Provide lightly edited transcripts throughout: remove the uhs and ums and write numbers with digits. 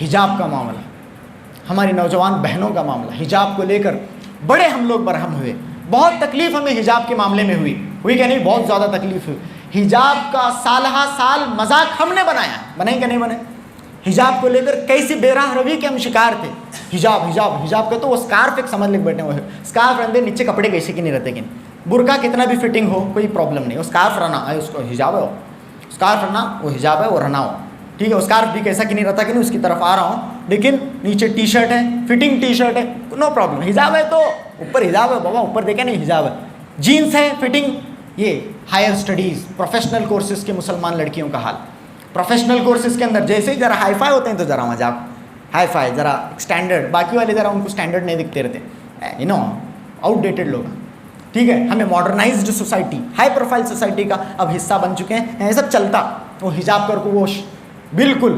حجاب کا معاملہ، ہماری نوجوان بہنوں کا معاملہ، حجاب کو لے کر بڑے ہم لوگ برہم ہوئے، بہت تکلیف ہمیں حجاب کے معاملے میں ہوئی کہ نہیں؟ بہت زیادہ تکلیف ہوئی۔ حجاب کا سالہ سال مذاق ہم نے بنایا، بنائے کہ نہیں بنے؟ حجاب کو لے کر کیسی بے راہ روی کے ہم شکار تھے۔ حجاب حجاب حجاب کا تو وہ اسکارف ایک سمجھ لے بیٹھے ہوئے، اسکارف رہتے نیچے کپڑے کیسے کی نہیں رہتے، کہ برقع کتنا بھی فٹنگ ہو کوئی پرابلم نہیں، اسکارف رہنا ہے، اس کو حجاب ہے، اسکارف رہنا وہ حجاب ہے، وہ رہنا ہو ٹھیک ہے۔ اسکارف بھی کیسا کہ نہیں رہتا کہ نہیں، اس کی طرف آ رہا ہوں لیکن نیچے ٹی شرٹ ہے، فٹنگ ٹی شرٹ ہے، نو پرابلم۔ حجاب ہے تو اوپر حجاب ہے بابا، اوپر دیکھیں نہیں حجاب ہے، جینس ہے فٹنگ۔ یہ ہائر اسٹڈیز پروفیشنل کورسز کے مسلمان لڑکیوں کا حال، پروفیشنل کورسز کے اندر جیسے ہی ذرا ہائی فائی ہوتے ہیں تو ذرا مذاق، ہائی فائی ذرا اسٹینڈرڈ، باقی والے ذرا ان کو اسٹینڈرڈ نہیں دکھتے رہتے، آؤٹ ڈیٹڈ لوگ ٹھیک ہے۔ ہمیں ماڈرنائزڈ سوسائٹی، ہائی پروفائل سوسائٹی کا اب حصہ بن چکے ہیں، یہ سب چلتا۔ وہ حجاب کر کو وہ بالکل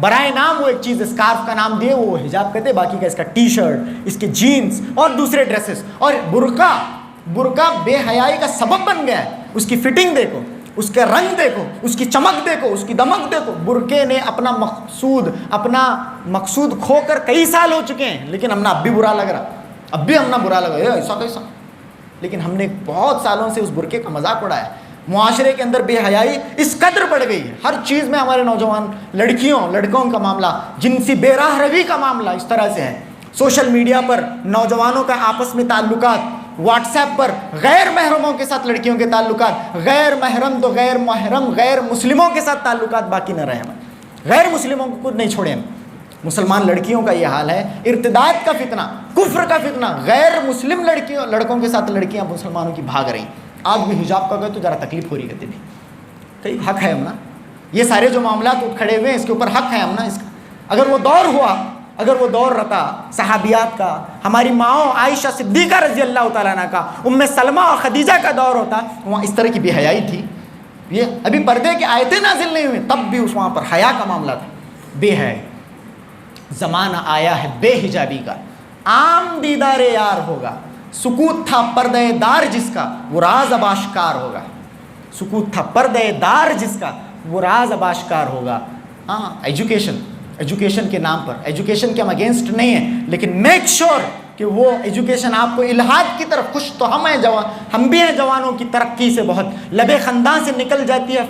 برائے نام وہ ایک چیز اسکارف کا نام دیے، وہ حجاب کہتے، باقی کا اس کا ٹی شرٹ، اس کے جینس اور دوسرے ڈریسز، اور برقع بے حیائی کا سبب بن گیا ہے۔ اس کی فٹنگ دیکھو، اس کے رنگ دیکھو، اس کی چمک دیکھو، اس کی دمک دیکھو۔ برقعے نے اپنا مقصود کھو کر کئی سال ہو چکے ہیں، لیکن ہم نے اب بھی برا لگ رہا، اب بھی ہم نے برا لگا ایسا کیسا، لیکن ہم نے بہت سالوں سے اس برقعے کا مذاق اڑایا۔ معاشرے کے اندر بے حیائی اس قدر بڑھ گئی ہے، ہر چیز میں ہمارے نوجوان لڑکوں کا معاملہ، جنسی بے راہ روی کا معاملہ اس طرح سے ہے۔ سوشل میڈیا پر نوجوانوں کا آپس میں تعلقات، واٹس ایپ پر غیر محرموں کے ساتھ لڑکیوں کے تعلقات، غیر محرم تو غیر محرم غیر مسلموں کے ساتھ تعلقات باقی نہ رہے، غیر مسلموں کو خود نہیں چھوڑے ہم۔ مسلمان لڑکیوں کا یہ حال ہے، ارتداد کا فتنہ، کفر کا فتنہ، غیر مسلم لڑکوں کے ساتھ لڑکیاں مسلمانوں کی بھاگ رہی ہیں۔ آج بھی حجاب کا گئے تو ذرا تکلیف ہو رہی کہتے بھی کئی حق ہے ہم نا، یہ سارے جو معاملات کھڑے ہوئے ہیں اس کے اوپر حق ہے ہم نا اس کا۔ اگر وہ دور ہوا، اگر وہ دور رہتا صحابیات کا، ہماری ماؤں عائشہ صدیقہ رضی اللہ تعالیٰ عنہ کا، ام سلمہ اور خدیجہ کا دور ہوتا، وہاں اس طرح کی بے حیائی تھی۔ یہ ابھی پردے کی آیتیں نازل نہیں ہوئی تب بھی وہاں پر حیا کا معاملہ تھا، بے حیائی۔ زمانہ آیا ہے بے حجابی کا، عام دیدار یار ہوگا، سکوت تھا پردہ دار جس کا وہ راز اب آشکار ہوگا، سکوت تھا پردہ دار جس کا وہ راز اب آشکار ہوگا۔ ہاں ایجوکیشن کے نام پر، ایجوکیشن کے ہم اگینسٹ نہیں ہیں، لیکن میک شور کہ وہ ایجوکیشن آپ کو الحاد کی طرف، خوش تو ہم بھی ہیں جوانوں کی ترقی سے، بہت لبے خنداں سے نکل جاتی ہے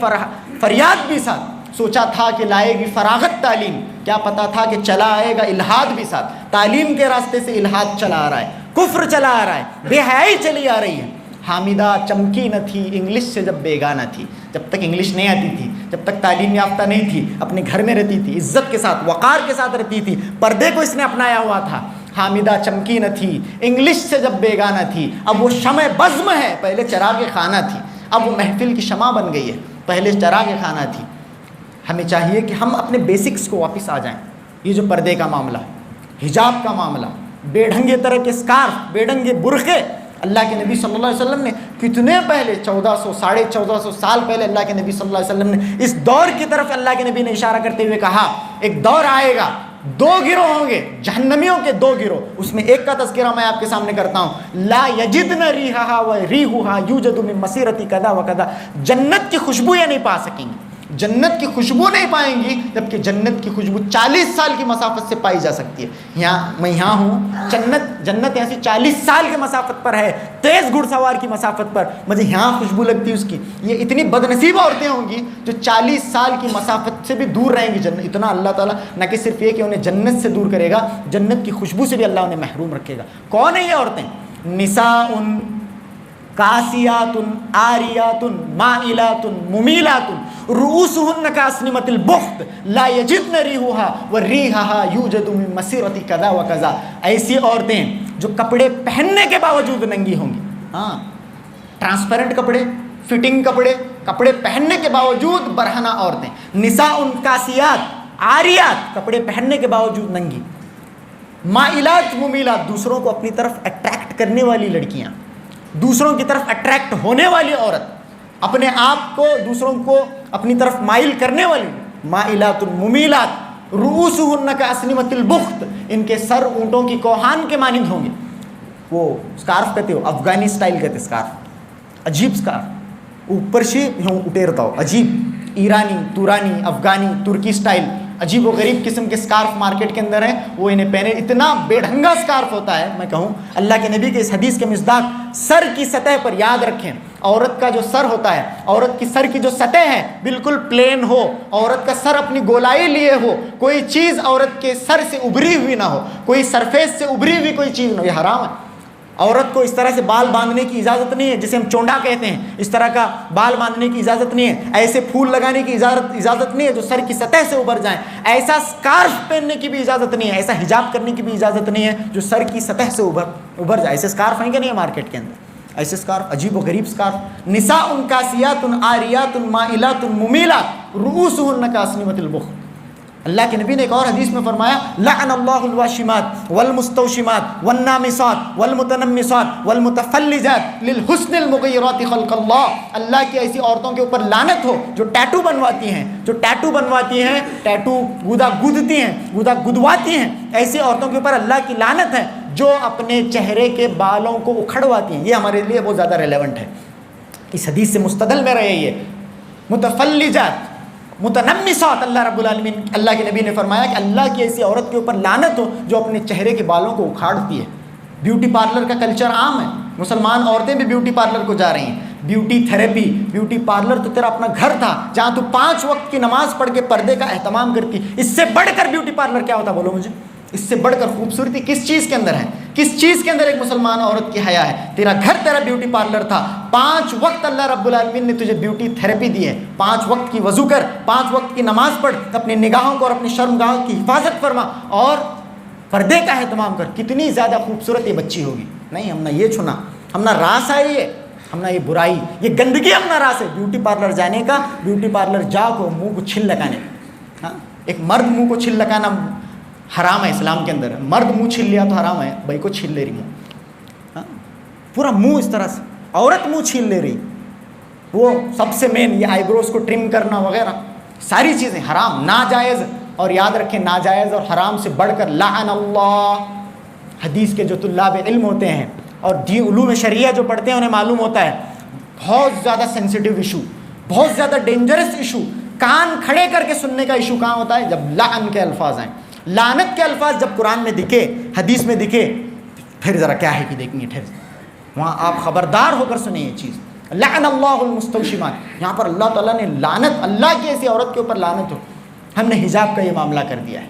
فریاد بھی ساتھ۔ سوچا تھا کہ لائے گی فراغت تعلیم، کیا پتا تھا کہ چلا آئے گا الحاد بھی ساتھ۔ تعلیم کے راستے سے الحاد چلا آ رہا ہے، کفر چلا آ رہا ہے، بے حیائی چلی آ رہی ہے۔ حامدہ چمکی نہ تھی انگلش سے جب بیگانہ تھی، جب تک انگلش نہیں آتی تھی، جب تک تعلیم یافتہ نہیں تھی، اپنے گھر میں رہتی تھی، عزت کے ساتھ وقار کے ساتھ رہتی تھی، پردے کو اس نے اپنایا ہوا تھا۔ حامدہ چمکی نہ تھی انگلش سے جب بیگانہ تھی، اب وہ شمع بزم ہے، پہلے چراغ خانہ تھی، اب وہ محفل کی شمع بن گئی ہے، پہلے چراغ خانہ تھی۔ ہمیں چاہیے کہ ہم اپنے بیسکس کو واپس آ جائیں۔ یہ جو پردے کا معاملہ، حجاب کا معاملہ، بے ڈھنگے طرح کے اسکارف، بے ڈھنگے برقعے، اللہ کے نبی صلی اللہ علیہ وسلم نے کتنے پہلے 1400 سال پہلے اللہ کے نبی صلی اللہ علیہ وسلم نے اس دور کی طرف اللہ کے نبی نے اشارہ کرتے ہوئے کہا، ایک دور آئے گا، دو گروہ ہوں گے، جہنمیوں کے دو گروہ۔ اس میں ایک کا تذکرہ میں آپ کے سامنے کرتا ہوں، لا یجدن ریحھا و ریحھا یوجد من مسیرۃ کذا و کذا، جنت کی خوشبو یہ نہیں پا سکیں گی، جنت کی خوشبو نہیں پائیں گی، جبکہ جنت کی خوشبو 40 سال کی مسافت سے پائی جا سکتی ہے۔ میں یہاں ہوں، جنت یہاں سے 40 سال کی مسافت پر ہے، تیز گھڑ سوار کی مسافت پر، مجھے یہاں خوشبو لگتی ہے اس کی۔ یہ اتنی بدنصیب عورتیں ہوں گی جو 40 سال کی مسافت سے بھی دور رہیں گی جنت۔ اتنا اللہ تعالیٰ نہ کہ صرف یہ کہ انہیں جنت سے دور کرے گا، جنت کی خوشبو سے بھی اللہ انہیں محروم رکھے گا۔ کون ہیں یہ عورتیں؟ نساء کاسیات عاریات مائلات ممیلات رؤوسهن کاسنمۃ البخت لا یجدن ریحھا وریحھا یوجد من مسیرۃ کذا وکذا، ایسی عورتیں جو کپڑے پہننے کے باوجود ننگی ہوں گی۔ ہاں، ٹرانسپیرنٹ کپڑے، فٹنگ کپڑے پہننے کے باوجود برہنہ عورتیں۔ نساء کاسیات عاریات، کپڑے پہننے کے باوجود ننگی، مائلات ممیلات، دوسروں کو اپنی طرف اٹریکٹ کرنے والی لڑکیاں، دوسروں کی طرف اٹریکٹ ہونے والی عورت، اپنے آپ کو دوسروں کو اپنی طرف مائل کرنے والی، مائلات ممیلات رؤوسهن کاسنمۃ البخت، ان کے سر اونٹوں کی کوہان کے مانند ہوں گے۔ وہ اسکارف کہتے ہو، افغانی سٹائل کہتے اسکارف، عجیب اسکارف، اوپر سے یوں اٹیرتا ہو، عجیب ایرانی، تورانی، افغانی، ترکی سٹائل، عجیب و غریب قسم کے سکارف مارکیٹ کے اندر ہیں، وہ انہیں پہنے، اتنا بے ڈھنگا سکارف ہوتا ہے میں کہوں۔ اللہ کے نبی کے اس حدیث کے مصداق سر کی سطح پر یاد رکھیں، عورت کا جو سر ہوتا ہے، عورت کی سر کی جو سطح ہے بالکل پلین ہو، عورت کا سر اپنی گولائی لیے ہو، کوئی چیز عورت کے سر سے ابھری ہوئی نہ ہو، کوئی سرفیس سے ابھری ہوئی کوئی چیز نہ ہو، یہ حرام ہے۔ عورت کو اس طرح سے بال باندھنے کی اجازت نہیں ہے جسے ہم چونڈا کہتے ہیں، اس طرح کا بال باندھنے کی اجازت نہیں ہے، ایسے پھول لگانے کی اجازت نہیں ہے جو سر کی سطح سے ابھر جائیں، ایسا سکارف پہننے کی بھی اجازت نہیں ہے، ایسا حجاب کرنے کی بھی اجازت نہیں ہے جو سر کی سطح سے ابھر جائے۔ ایسے سکارف ہیں کہ نہیں ہے مارکیٹ کے اندر، ایسے سکارف، عجیب و غریب سکارف۔ نساء کاسیات عاریات مائلات ممیلات رؤوسہن کاسنمۃ البخت۔ اللہ کے نبی نے ایک اور حدیث میں فرمایا لعن اللہ الواشمات والمستوشمات والنامصات والمتنمصات والمتفلجات للحسن المغیرات خلق اللہ۔ اللہ کی ایسی عورتوں کے اوپر لعنت ہو جو ٹیٹو بنواتی ہیں، ٹیٹو گودا گدواتی ہیں، ایسی عورتوں کے اوپر اللہ کی لعنت ہے جو اپنے چہرے کے بالوں کو اکھڑواتی ہیں۔ یہ ہمارے لیے بہت زیادہ ریلیونٹ ہے، اس حدیث سے مستدل میں رہے۔ یہ متفلجات متنمصات، اللہ رب العالمین، اللہ کے نبی نے فرمایا کہ اللہ کی ایسی عورت کے اوپر لعنت ہو جو اپنے چہرے کے بالوں کو اکھاڑتی ہے۔ بیوٹی پارلر کا کلچر عام ہے، مسلمان عورتیں بھی بیوٹی پارلر کو جا رہی ہیں۔ بیوٹی تھیراپی، بیوٹی پارلر تو تیرا اپنا گھر تھا جہاں تو 5 وقت کی نماز پڑھ کے پردے کا اہتمام کرتی، اس سے بڑھ کر بیوٹی پارلر کیا ہوتا بولو مجھے؟ اس سے بڑھ کر خوبصورتی کس چیز کے اندر ہے؟ کس چیز کے اندر ایک مسلمان عورت کی حیا ہے؟ تیرا گھر تیرا بیوٹی پارلر تھا، 5 وقت اللہ رب العالمین نے تجھے بیوٹی تھیراپی دی ہے۔ 5 وقت کی وضو کر، 5 وقت کی نماز پڑھ، اپنی نگاہوں کو اور اپنی شرمگاہوں کی حفاظت فرما اور پردے کا اہتمام کر، کتنی زیادہ خوبصورت یہ بچی ہوگی۔ نہیں، ہم نہ یہ چھنا، ہم نہ راس ہے، یہ ہم نہ یہ برائی، یہ گندگی ہم نہ راس ہے بیوٹی پارلر جانے کا۔ بیوٹی پارلر جا کو منہ کو چھل لگانے کا، ایک مرد منہ کو چھل لگانا حرام ہے اسلام کے اندر، مرد منہ چھل لیا تو حرام ہے، بھائی کو چھل لے رہی منہ، پورا منہ اس طرح سے، عورت منہ چھیل لے رہی، وہ سب سے مین یہ آئی بروز کو ٹرم کرنا وغیرہ ساری چیزیں حرام، ناجائز۔ اور یاد رکھیں ناجائز اور حرام سے بڑھ کر لعن اللہ۔ حدیث کے جو طلاب علم ہوتے ہیں اور علوم شریعہ جو پڑھتے ہیں انہیں معلوم ہوتا ہے بہت زیادہ سینسیٹیو ایشو، بہت زیادہ ڈینجرس ایشو، کان کھڑے کر کے سننے کا ایشو کہاں ہوتا ہے؟ جب لعن کے الفاظ آئیں، لعنت کے الفاظ جب قرآن میں دکھے، حدیث میں دکھے، پھر ذرا کیا ہے کہ دیکھیں گے، وہاں آپ خبردار ہو کر سنیں یہ چیز۔ لعن اللہ المستوشمات، یہاں پر اللہ تعالیٰ نے لعنت، اللہ کی ایسی عورت کے اوپر لعنت ہو۔ ہم نے حجاب کا یہ معاملہ کر دیا ہے۔